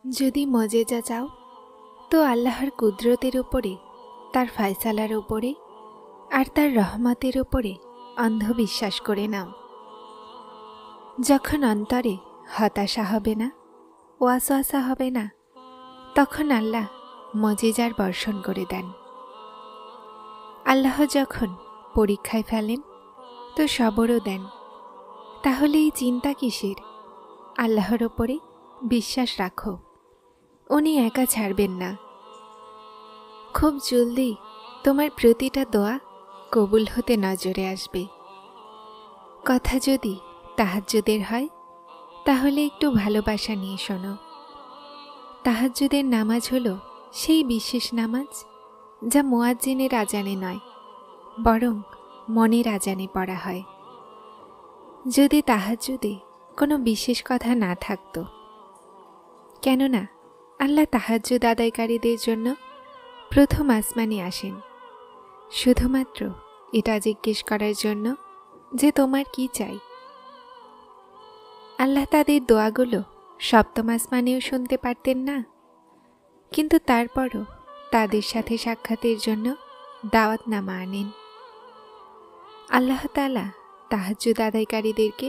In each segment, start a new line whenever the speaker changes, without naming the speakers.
যদি মজেজা চাও তো আল্লাহর কুদরতের উপরে, তার ফায়সালার উপরে আর তার রহমতের উপরে অন্ধবিশ্বাস করে নাও। যখন অন্তরে হতাশা হবে না, ওয়াসওয়াসা হবে না, তখন আল্লাহ মজেজার বর্ষণ করে দেন। আল্লাহ যখন পরীক্ষায় ফেলেন তো সবরও দেন। তাহলে এই চিন্তা কিসের? আল্লাহর ওপরে বিশ্বাস রাখো, উনি একা ছাড়বেন না। খুব জলদি তোমার প্রতিটা দোয়া কবুল হতে নজরে আসবে। কথা যদি তাহাজ্জুদের হয় তাহলে একটু ভালোবাসা নিয়ে শোনো। তাহাজ্জুদের নামাজ হলো সেই বিশেষ নামাজ যা মুয়াজ্জিনের আজানে নয়, বরং মনের আজানে পড়া হয়। যদি তাহাজ্জুদে কোনো বিশেষ কথা না থাকতো, কেননা আল্লাহ তাহাজ্জুদ আদায়কারীদের জন্য প্রথম আসমানে আসেন শুধুমাত্র এটা জিজ্ঞেস করার জন্য যে তোমার কি চাই। আল্লাহ তাদের দোয়াগুলো সপ্তম আসমানেও শুনতে পারতেন না, কিন্তু তারপরও তাদের সাথে সাক্ষাতের জন্য দাওয়াতনামা আনেন। আল্লাহ তাআলা তাহাজ্জুদ আদায়কারীদেরকে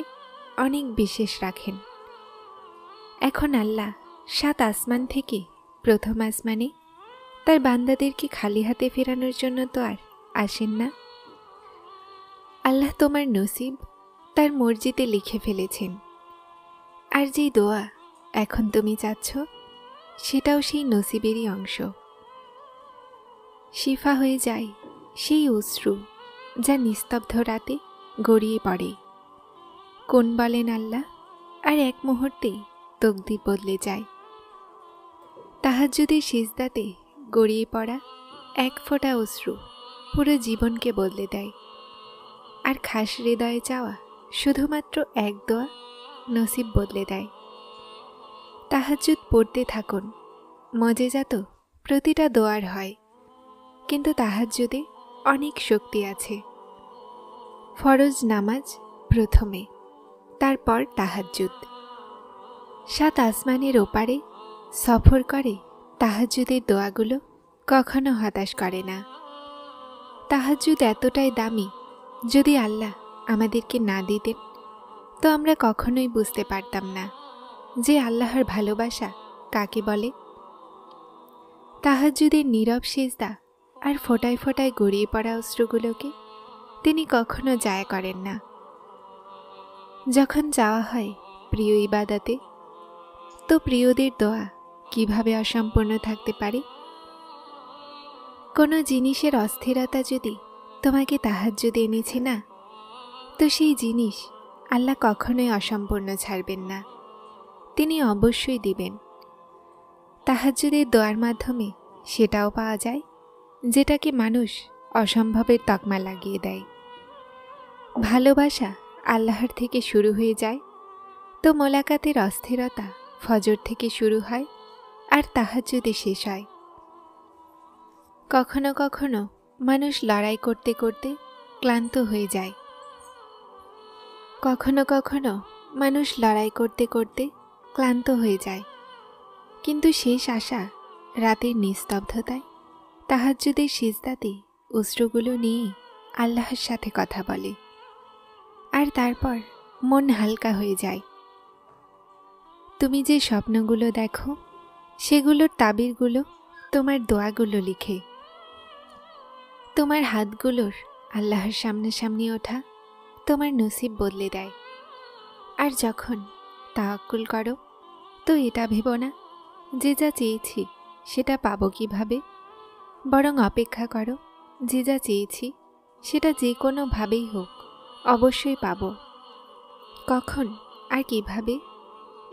অনেক বিশেষ রাখেন। এখন আল্লাহ 7 আসমান থেকে প্রথম আসমানে তার বান্দাদেরকে খালি হাতে ফেরানোর জন্য তো আর আসেন না। আল্লাহ তোমার নসিব তার মর্জিতে লিখে ফেলেছেন, আর যেই দোয়া এখন তুমি চাচ্ছ সেটাও সেই নসিবেরই অংশ। শিফা হয়ে যায় সেই অশ্রু যা নিস্তব্ধ রাতে গড়িয়ে পড়ে। কোন বলেন আল্লাহ, আর এক মুহূর্তেই তকদির বদলে যায়। তাহাজ্জুদের সিজদাতে গড়িয়ে পড়া এক ফোঁটা অশ্রু পুরো জীবনকে বদলে দেয়। আর খাস হৃদয়ে চাওয়া শুধুমাত্র এক দোয়া নসিব বদলে দেয়। তাহাজ্জুদ পড়তে থাকুন, মজেজা তো প্রতিটা দোয়ার হয়, কিন্তু তাহাজ্জুদে অনেক শক্তি আছে। ফরজ নামাজ প্রথমে, তারপর তাহাজ্জুদ। 7 আসমানের ওপারে সফর করে তাহাজ্জুদের দোয়াগুলো কখনো হতাশ করে না। তাহাজ্জুদ এতটাই দামি, যদি আল্লাহ আমাদেরকে না দিতেন তো আমরা কখনোই বুঝতে পারতাম না যে আল্লাহর ভালোবাসা কাকে বলে। তাহাজ্জুদের নীরব সিজদা আর ফোঁটায় ফোঁটায় গড়িয়ে পড়া অশ্রুগুলোকে তিনি কখনো জায়া করেন না। যখন যাওয়া হয় প্রিয় ইবাদতে, তো প্রিয়দের দোয়া কিভাবে অসম্পূর্ণ থাকতে পারে? কোনো জিনিসের অস্থিরতা যদি তোমাকে তাহাজ্জুদে এনেছে না, তো সেই জিনিস আল্লাহ কখনোই অসম্পূর্ণ ছাড়বেন না, তিনি অবশ্যই দিবেন। তাহাজ্জুদের দোয়ার মাধ্যমে সেটাও পাওয়া যায় যেটাকে মানুষ অসম্ভবের তকমা লাগিয়ে দেয়। ভালোবাসা আল্লাহর থেকে শুরু হয়ে যায়, তো মোলাকাতের অস্থিরতা ফজর থেকে শুরু হয় আর তাহাজ্জুদে শেষ হয়। কখনো কখনো মানুষ লড়াই করতে করতে ক্লান্ত হয়ে যায়। কখনো কখনো মানুষ লড়াই করতে করতে ক্লান্ত হয়ে যায়, কিন্তু শেষ আশা রাতের নিস্তব্ধতায় তাহাজ্জুদের সিজদাতে অশ্রুগুলো নিয়ে আল্লাহর সাথে কথা বলে, আর তারপর মন হালকা হয়ে যায়। তুমি যে স্বপ্নগুলো দেখো সেগুলোর তাবিরগুলো তোমার দোয়াগুলো লিখে। তোমার হাতগুলোর আল্লাহর সামনাসামনি ওঠা তোমার নসিব বদলে দেয়। আর যখন তাওয়াক্কুল করো তো এটা ভেবো না যে যা চেয়েছি সেটা পাবো কিভাবে, বরং অপেক্ষা করো যে যা চেয়েছি সেটা যে কোনোভাবেই হোক অবশ্যই পাবো। কখন আর কিভাবে,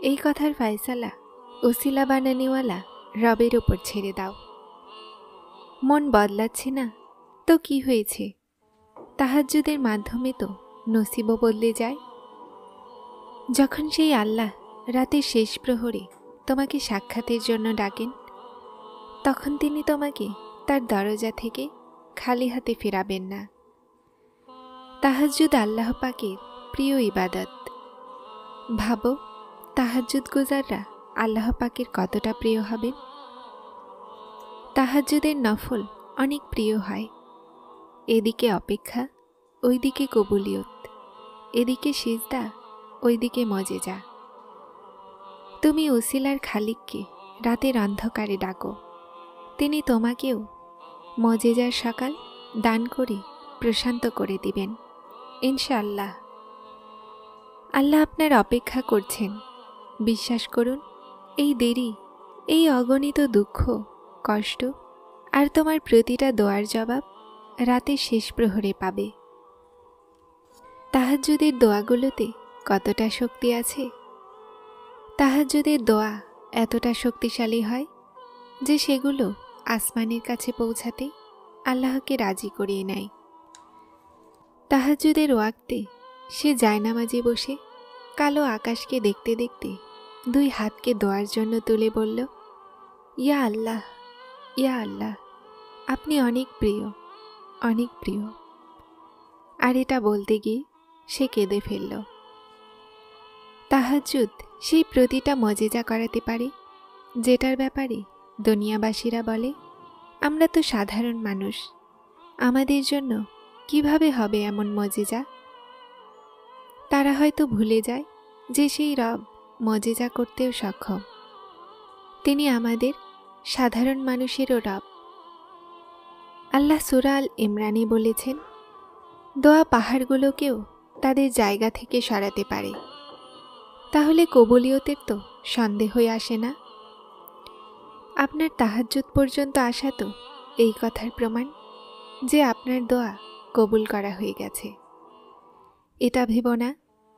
এই কথার ফায়সালা ওসিলা বানানিওয়ালা রবের ওপর ছেড়ে দাও। মন বদলাচ্ছে না তো কি হয়েছে? তাহাজ্জুদের মাধ্যমে তো নসিবও বদলে যায়। যখন সেই আল্লাহ রাতের শেষ প্রহরে তোমাকে সাক্ষাতের জন্য ডাকেন, তখন তিনি তোমাকে তার দরজা থেকে খালি হাতে ফেরাবেন না। তাহাজ্জুদ আল্লাহ পাকের প্রিয় ইবাদত। ভাবো, তাহাজ্জুদ গুজাররা আল্লাহ পাকের কতটা প্রিয় হবেন। তাহাজ্জুদের নফল অনেক প্রিয় হয়। এদিকে অপেক্ষা, ওইদিকে কবুলিয়ত, এদিকে সিজদা, ওইদিকে মজেজা। তুমি উসিলার খালিককে রাতের অন্ধকারে ডাকো, তিনি তোমাকেও মজেজার সকাল দান করে প্রশান্ত করে দিবেন ইনশাআল্লাহ। আল্লাহ আপনার অপেক্ষা করছেন। বিশ্বাস করুন, এই দেরি, এই অগণিত দুঃখ, কষ্ট আর তোমার প্রতিটা দোয়ার জবাব রাতের শেষ প্রহরে পাবে। তাহাজ্জুদের দোয়াগুলোতে কতটা শক্তি আছে। তাহাজ্জুদের দোয়া এতটা শক্তিশালী হয় যে সেগুলো আসমানের কাছে পৌঁছাতে আল্লাহকে রাজি করিয়ে নেয়। তাহাজ্জুদের ওয়াক্তে সে জায়নামাজে বসে কালো আকাশকে দেখতে দেখতে দুই হাতকে দোয়ার জন্য তুলে বলল, ইয়া আল্লাহ, ইয়া আল্লাহ, আপনি অনেক প্রিয়, অনেক প্রিয়। আর এটা বলতে গিয়ে সে কেঁদে ফেলল। তাহাজ্জুদ সেই প্রতিটা মজেজা করাতে পারে যেটার ব্যাপারে দুনিয়াবাসীরা বলে, আমরা তো সাধারণ মানুষ, আমাদের জন্য কিভাবে হবে এমন মজেজা। তারা হয়তো ভুলে যায় যে সেই রব মজেজা করতেও সক্ষম। তিনি আমাদের সাধারণ মানুষেরও রব। আল্লাহ সূরা আল ইমরানে বলেছেন, দোয়া পাহাড়গুলোকেও তাদের জায়গা থেকে সরাতে পারে। তাহলে কবুলিয়তের তো সন্দেহই আসে না। আপনার তাহাজ্জুদ পর্যন্ত আসা তো এই কথার প্রমাণ যে আপনার দোয়া কবুল করা হয়ে গেছে। এটা ভেব না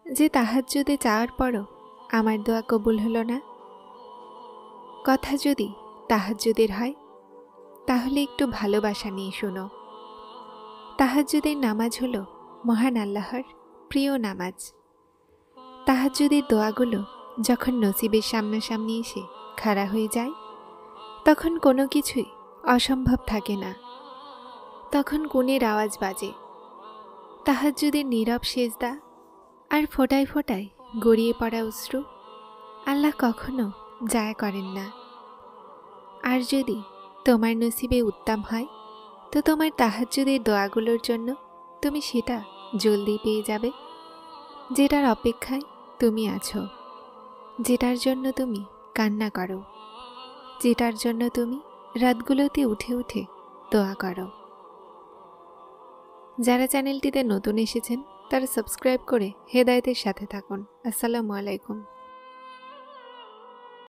যে তাহাজ্জুদে চাওয়ার পরও আমার দোয়া কবুল হলো না। কথা যদি তাহাজ্জুদের হয় তাহলে একটু ভালোবাসা নিয়ে শোনো। তাহাজ্জুদের নামাজ হলো মহান আল্লাহর প্রিয় নামাজ। তাহাজ্জুদের দোয়াগুলো যখন নসিবের সামনাসামনি এসে খাড়া হয়ে যায়, তখন কোনো কিছুই অসম্ভব থাকে না। তখন কোণের আওয়াজ বাজে। তাহাজ্জুদের নীরব সেজদা আর ফোঁটায় ফোঁটায় গড়িয়ে পড়া অশ্রু আল্লাহ কখনো জায়া করেন না। আর যদি তোমার নসিবে উত্তম হয় তো তোমার তাহাজ্জুদের দোয়াগুলোর জন্য তুমি সেটা জলদি পেয়ে যাবে, যেটার অপেক্ষায় তুমি আছো, যেটার জন্য তুমি কান্না করো, যেটার জন্য তুমি রাতগুলোতে উঠে উঠে দোয়া করো। যারা চ্যানেলটিতে নতুন এসেছেন তারা সাবস্ক্রাইব করে হেদায়েতের সাথে থাকুন। আসসালামু আলাইকুম।